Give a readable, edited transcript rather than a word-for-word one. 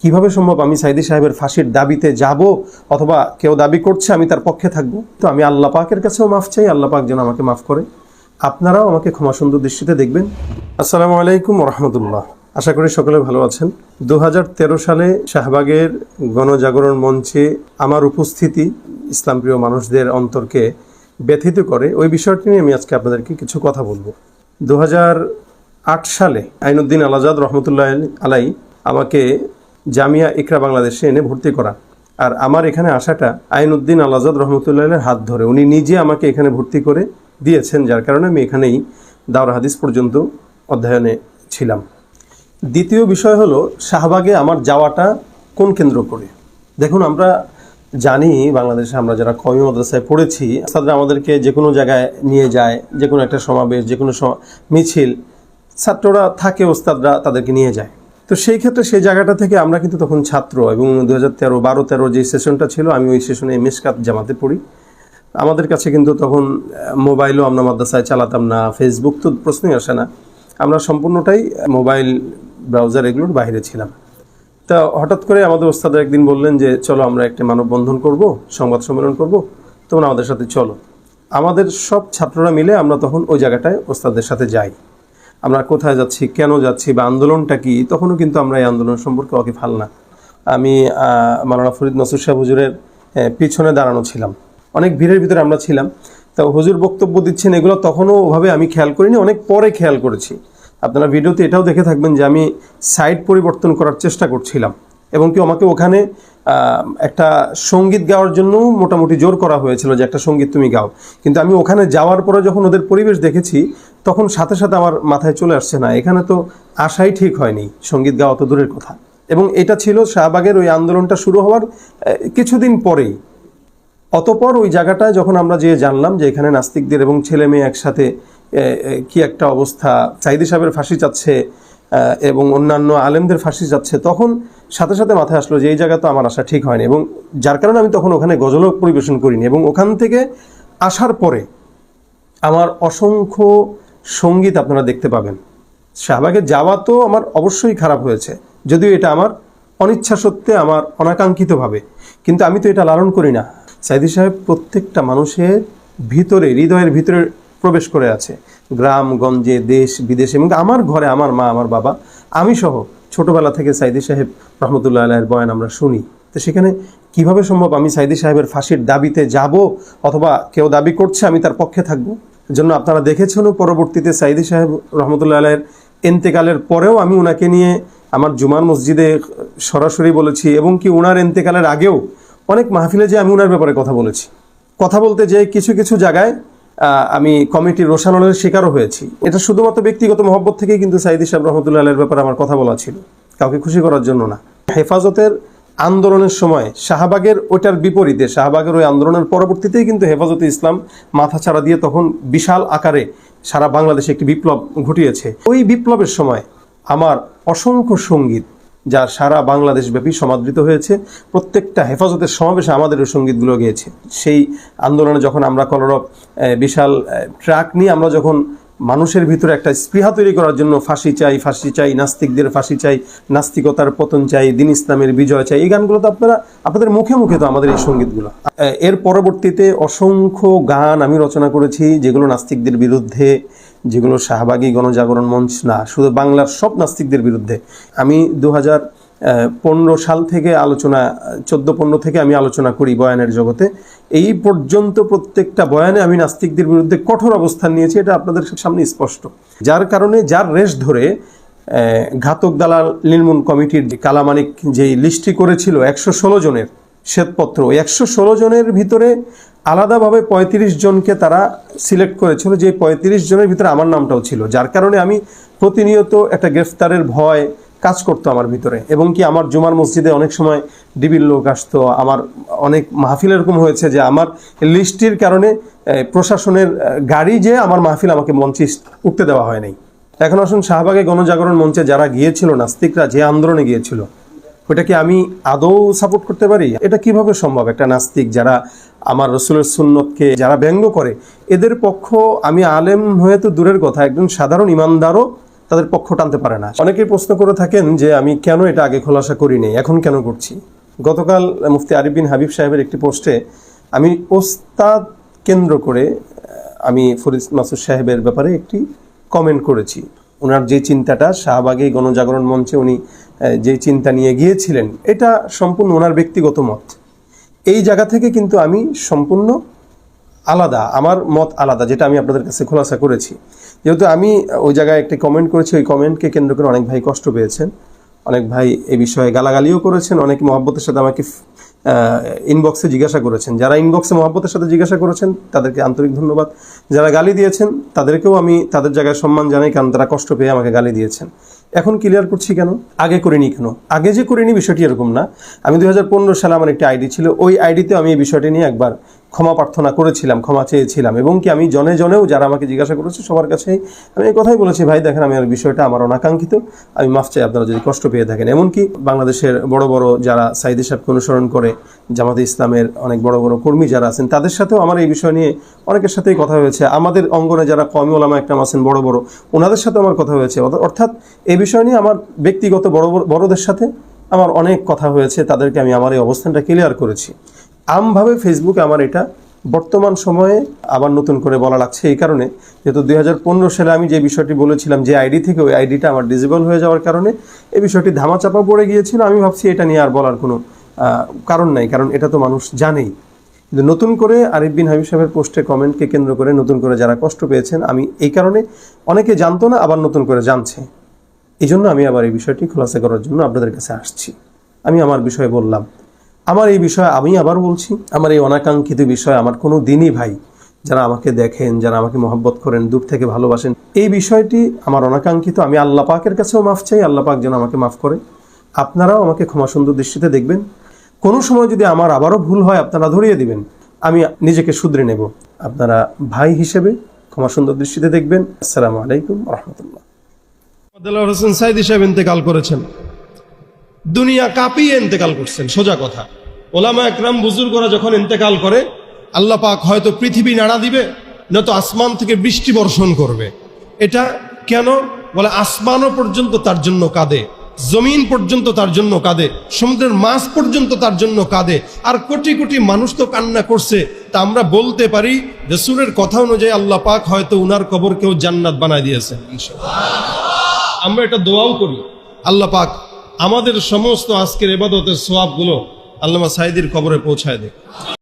কিভাবে সম্ভব আমি সাইদি সাহেবের ফাঁসির দাবিতে যাব অথবা কেউ দাবি করছে আমি তার পক্ষে থাকব? তো আমি আল্লাহ পাকের কাছেও মাফ চাই, আল্লাহ পাক যেন আমাকে মাফ করে, আপনারাও আমাকে ক্ষমা সুন্দর দৃষ্টিতে দেখবেন। আসসালামু আলাইকুম রহমতুল্লাহ। আশা করি সকলে ভালো আছেন। 2013 সালে শাহবাগের গণজাগরণ মঞ্চে আমার উপস্থিতি ইসলামপ্রিয় মানুষদের অন্তরকে ব্যথিত করে। ওই বিষয়টি নিয়ে আমি আজকে আপনাদেরকে কিছু কথা বলবো। 2008 সালে আইনুদ্দিন আল আজাদ রহমতুল্লাহ আলাই আমাকে জামিয়া ইকরা বাংলাদেশে এনে ভর্তি করা, আর আমার এখানে আসাটা আইনুদ্দিন আল আজাদ রহমতুল্লাহের হাত ধরে। উনি নিজে আমাকে এখানে ভর্তি করে দিয়েছেন, যার কারণে আমি এখানেই দাওরা হাদিস পর্যন্ত অধ্যয়নে ছিলাম। দ্বিতীয় বিষয় হলো শাহবাগে আমার যাওয়াটা কোন কেন্দ্র করে। দেখুন, আমরা জানি বাংলাদেশে আমরা যারা কওমি মাদ্রাসায় পড়েছি, ছাত্ররা আমাদেরকে যে কোনো জায়গায় নিয়ে যায়, যে কোনো একটা সমাবেশ, যে কোনো মিছিল, ছাত্ররা থাকে, ওস্তাদরা তাদেরকে নিয়ে যায়। তো সেই ক্ষেত্রে সেই জায়গাটা থেকে আমরা কিন্তু তখন ছাত্র, এবং 2013 যে সেশনটা ছিল, আমি ওই সেশনে মিশকাত জামাতে পড়ি। আমাদের কাছে কিন্তু তখন মোবাইলও আমরা মাদ্রাসায় চালাতাম না, ফেসবুক তো প্রশ্নই আসে না, আমরা সম্পূর্ণটাই মোবাইল ব্রাউজার এগুলোর বাইরে ছিলাম। তা হঠাৎ করে আমাদের ওস্তাদরা একদিন বললেন যে চলো আমরা একটা মানববন্ধন করব, সংবাদ সম্মেলন করব, তোমরা আমাদের সাথে চলো। আমাদের সব ছাত্ররা মিলে আমরা তখন ওই জায়গাটায় ওস্তাদের সাথে যাই। আমরা কোথায় যাচ্ছি, কেন যাচ্ছি, বা আন্দোলনটা কি, তখনও কিন্তু আমরা এই আন্দোলন সম্পর্কে ওয়াকিফাল না। আমি মাওলানা ফরিদ নসরুল সাহেব হুজুরের পিছনে দাঁড়ানো ছিলাম, অনেক ভিড়ের ভিতরে আমরা ছিলাম। তা হুজুর বক্তব্য দিচ্ছেন, এগুলো তখনও ওভাবে আমি খেয়াল করিনি, অনেক পরে খেয়াল করেছি। আপনারা ভিডিওতে এটাও দেখে থাকবেন যে আমি সাইড পরিবর্তন করার চেষ্টা করছিলাম, এবং কি আমাকে ওখানে একটা সঙ্গীত গাওয়ার জন্য মোটামুটি জোর করা হয়েছিল যে একটা সঙ্গীত তুমি গাও। কিন্তু আমি ওখানে যাওয়ার পরে যখন ওদের পরিবেশ দেখেছি, তখন সাথে সাথে আমার মাথায় চলে আসছে, না এখানে তো আসাই ঠিক হয়নি, সঙ্গীত গাওয়া তো দূরের কথা। এবং এটা ছিল শাহবাগের ওই আন্দোলনটা শুরু হওয়ার কিছুদিন পরেই। অতপর ওই জায়গাটায় যখন আমরা যেয়ে জানলাম যে এখানে নাস্তিকদের এবং ছেলে মেয়ে একসাথে কি একটা অবস্থা, সাইদি সাহেবের ফাঁসি চাচ্ছে এবং অন্যান্য আলেমদের ফাঁসি চাচ্ছে, তখন সাথে সাথে মাথায় আসলো যে এই জায়গা তো আমার আসা ঠিক হয়নি, এবং যার কারণে আমি তখন ওখানে গজলও পরিবেশন করিনি। এবং ওখান থেকে আসার পরে আমার অসংখ্য সঙ্গীত আপনারা দেখতে পাবেন। শাহবাগে যাওয়া তো আমার অবশ্যই খারাপ হয়েছে, যদিও এটা আমার অনিচ্ছা সত্ত্বে, আমার অনাকাঙ্ক্ষিতভাবে, কিন্তু আমি তো এটা লালন করি না। সাইদি সাহেব প্রত্যেকটা মানুষের ভিতরে, হৃদয়ের ভিতরে প্রবেশ করে আছে, গ্রামগঞ্জে, দেশ বিদেশে, এবং আমার ঘরে আমার মা, আমার বাবা, আমি সহ ছোটবেলা থেকে সাইদি সাহেব রহমতুল্লাহ আলাইহির বয়ান আমরা শুনি। তো সেখানে কিভাবে সম্ভব আমি সাইদি সাহেবের ফাঁসির দাবিতে যাব অথবা কেউ দাবি করছে আমি তার পক্ষে থাকব? জন্য আপনারা দেখেছেন পরবর্তীতে সাইদি সাহেব রহমতুল্লাহ আলাইহির ইন্তেকালের পরেও আমি ওনাকে নিয়ে আমার জুমার মসজিদে সরাসরি বলেছি, এবং কি ওনার ইন্তেকালের আগেও অনেক মাহফিলে যে আমি ওনার ব্যাপারে কথা বলেছি। কথা বলতে যে কিছু কিছু জায়গায় আমি কমিটির রোষানলের শিকারও হয়েছি। এটা শুধুমাত্র ব্যক্তিগত মহব্বত থেকেই কিন্তু সাইদি সাহেব রহমতুল্লাহ আলাইহির ব্যাপারে আমার কথা বলা ছিল, কাউকে খুশি করার জন্য না। হেফাজতের আন্দোলনের সময় শাহবাগের ওইটার বিপরীতে, শাহবাগের ওই আন্দোলনের পরবর্তীতেই কিন্তু হেফাজতে ইসলাম মাথাছাড়া দিয়ে তখন বিশাল আকারে সারা বাংলাদেশে একটি বিপ্লব ঘটিয়েছে। ওই বিপ্লবের সময় আমার অসংখ্য সঙ্গীত, যা সারা বাংলাদেশ ব্যাপী সমাদৃত হয়েছে, প্রত্যেকটা হেফাজতের সমাবেশে আমাদের ওই সঙ্গীতগুলো গিয়েছে। সেই আন্দোলনে যখন আমরা কলরব বিশাল ট্রাক নিয়ে আমরা যখন মানুষের ভিতরে একটা স্পৃহা তৈরি করার জন্য ফাঁসি চাই, ফাঁসি চাই, নাস্তিকদের ফাঁসি চাই, নাস্তিকতার পতন চাই, দিন ইসলামের বিজয় চাই, এই গানগুলো তো আপনাদের মুখে মুখে তো আমাদের এই সঙ্গীতগুলো। এর পরবর্তীতে অসংখ্য গান আমি রচনা করেছি, যেগুলো নাস্তিকদের বিরুদ্ধে, যেগুলো শাহবাগী গণজাগরণ মঞ্চ না, শুধু বাংলার সব নাস্তিকদের বিরুদ্ধে। আমি 2015 সাল থেকে 14-15 থেকে আমি আলোচনা করি বয়ানের জগতে। এই পর্যন্ত প্রত্যেকটা বয়ানে আমি নাস্তিকদের বিরুদ্ধে কঠোর অবস্থান নিয়েছি, এটা আপনাদের সামনে স্পষ্ট। যার কারণে যার রেশ ধরে ঘাতক দালাল নির্মূল কমিটির কালামানিক যেই লিস্টটি করেছিল 116 জনের শ্বেতপত্র, 116 জনের ভিতরে আলাদাভাবে 35 জনকে তারা সিলেক্ট করেছিল, যে 35 জনের ভিতরে আমার নামটাও ছিল। যার কারণে আমি প্রতিনিয়ত একটা গ্রেফতারের ভয় কাজ করতো আমার ভিতরে, এবং কি আমার জুমার মসজিদে অনেক সময় ডিবির লোক আসতো। আমার অনেক মাহফিল এরকম হয়েছে যে আমার লিস্টির কারণে প্রশাসনের গাড়ি যে আমার মাহফিল আমাকে মঞ্চে উঠতে দেওয়া হয় নাই। এখন আসুন, শাহবাগে গণজাগরণ মঞ্চে যারা গিয়েছিল, নাস্তিকরা যে আন্দোলনে গিয়েছিল, ওটা কি আমি আদৌ সাপোর্ট করতে পারি? এটা কিভাবে সম্ভব? একটা নাস্তিক যারা আমার রসুলের সুন্নতকে যারা ব্যঙ্গ করে, এদের পক্ষ আমি আলেম হয়ে তো দূরের কথা, একজন সাধারণ ইমানদারও তাদের পক্ষ টানতে পারে না। অনেকেই প্রশ্ন করে থাকেন যে আমি কেন এটা আগে খোলাসা করিনি, এখন কেন করছি। গতকাল মুফতি আরিফ বিন হাবিব সাহেবের একটি পোস্টে আমি ওস্তাদ কেন্দ্র করে আমি ফরিদ মাসুদ সাহেবের ব্যাপারে একটি কমেন্ট করেছি। ওনার যে চিন্তাটা শাহবাগে গণজাগরণ মঞ্চে উনি যে চিন্তা নিয়ে গিয়েছিলেন, এটা সম্পূর্ণ ওনার ব্যক্তিগত মত। এই জায়গা থেকে কিন্তু আমি সম্পূর্ণ আলাদা, আমার মত আলাদা, যেটা আমি আপনাদের কাছে খোলাসা করেছি। যেহেতু আমি ওই জায়গায় একটি কমেন্ট করেছি, ওই কমেন্টকে কেন্দ্র করে অনেক ভাই কষ্ট পেয়েছেন, অনেক ভাই এ বিষয়ে গালাগালিও করেছেন, অনেক মহব্বতের সাথে আমাকে ইনবক্সে জিজ্ঞাসা করেছেন। যারা ইনবক্সে মহব্বতের সাথে জিজ্ঞাসা করেছেন তাদেরকে আন্তরিক ধন্যবাদ। যারা গালি দিয়েছেন তাদেরকেও আমি তাদের জায়গায় সম্মান জানাই, কারণ তারা কষ্ট পেয়ে আমাকে গালি দিয়েছেন। এখন ক্লিয়ার করছি কেন, আগে করিনি কেন। আগে যে করিনি বিষয়টি এরকম না। আমি 2015 সালে আমার একটি আইডি ছিল, ওই আইডিতে আমি এই বিষয়টি নিয়ে একবার ক্ষমা প্রার্থনা করেছিলাম, ক্ষমা চেয়েছিলাম, এবং কি আমি জনে জনেও যারা আমাকে জিজ্ঞাসা করেছে সবার কাছেই আমি এই কথাই বলেছি, ভাই দেখেন আমি আর বিষয়টা আমার অনাকাঙ্ক্ষিত, আমি মাফ চাই আপনারা যদি কষ্ট পেয়ে থাকেন। এমনকি বাংলাদেশের বড় বড় যারা সাইদি সাহেবকে অনুসরণ করে, জামাতে ইসলামের অনেক বড় বড় কর্মী যারা আছেন, তাদের সাথেও আমার এই বিষয় নিয়ে অনেকের সাথেই কথা হয়েছে। আমাদের অঙ্গনে যারা কওমি ওলামা একরাম আছেন বড় বড়, ওনাদের সাথেও আমার কথা হয়েছে। অর্থাৎ এই বিষয় নিয়ে আমার ব্যক্তিগত বড়দের সাথে আমার অনেক কথা হয়েছে, তাদেরকে আমি আমার এই অবস্থানটা ক্লিয়ার করেছি। আমভাবে ফেসবুকে আমার এটা বর্তমান সময়ে আবার নতুন করে বলা লাগছে এই কারণে, যেহেতু 2015 সালে আমি যে বিষয়টি বলেছিলাম, যে আইডি থেকে ওই আইডিটা আমার ডিজেবল হয়ে যাওয়ার কারণে এই বিষয়টি ধামাচাপা পড়ে গিয়েছিল। আমি ভাবছি এটা নিয়ে আর বলার কোনো কারণ নাই, কারণ এটা তো মানুষ জানেই। কিন্তু নতুন করে আরিফ বিন হাবিব সাহেবের পোস্টে কমেন্টকে কেন্দ্র করে নতুন করে যারা কষ্ট পেয়েছেন, আমি এই কারণে, অনেকে জানতো না আবার নতুন করে জানছে, এই জন্য আমি আবার এই বিষয়টি খোলাসা করার জন্য আপনাদের কাছে আসছি। আমি আমার বিষয়ে বললাম, আমার এই বিষয়ে আমি আবার বলছি, আমার এই অনাকাঙ্ক্ষিত বিষয় আমার কোনো দিনই ভাই যারা আমাকে দেখেন, যারা আমাকে মহব্বত করেন, দূর থেকে ভালোবাসেন, এই বিষয়টি আমার অনাকাঙ্ক্ষিত। আমি আল্লাহ পাকের কাছেও মাফ চাই, আল্লাহ পাক যেন আমাকে মাফ করে। আপনারাও আমাকে ক্ষমা সুন্দর দৃষ্টিতে দেখবেন। কোনো সময় যদি আমার আবারও ভুল হয় আপনারা ধরিয়ে দিবেন, আমি নিজেকে শুধরে নেব। আপনারা ভাই হিসেবে ক্ষমা সুন্দর দৃষ্টিতে দেখবেন। আসসালামু আলাইকুম রহমতুল্লাহ। দেলোয়ার হোসেন সাইদি সাহেব ইন্তেকাল করেছেন, দুনিয়া কাঁপিয়ে ইন্তেকাল করছেন। সোজা কথা, ওলামা একরাম বুজুর্গরা যখন ইন্তেকাল করে, আল্লাহ পাক হয়তো পৃথিবী নাড়া দিবে, নয়তো আসমান থেকে বৃষ্টি বর্ষণ করবে। এটা কেন বলে, আসমানও পর্যন্ত তার জন্য কাঁদে, জমিন পর্যন্ত তার জন্য কাঁদে, সমুদ্রের মাছ পর্যন্ত তার জন্য কাঁদে, আর কোটি কোটি মানুষ তো কান্না করছে। তা আমরা বলতে পারি রাসূলের কথা অনুযায়ী আল্লাহ পাক হয়তো উনার কবরকেও জান্নাত বানায় দিয়েছেন ইনশাআল্লাহ। আমরা এটা দোয়াও করি, আল্লাহ পাক আমাদের সমস্ত আজকের ইবাদতের সওয়াবগুলো আল্লামা সাইদির কবরে পৌঁছায় দেয়।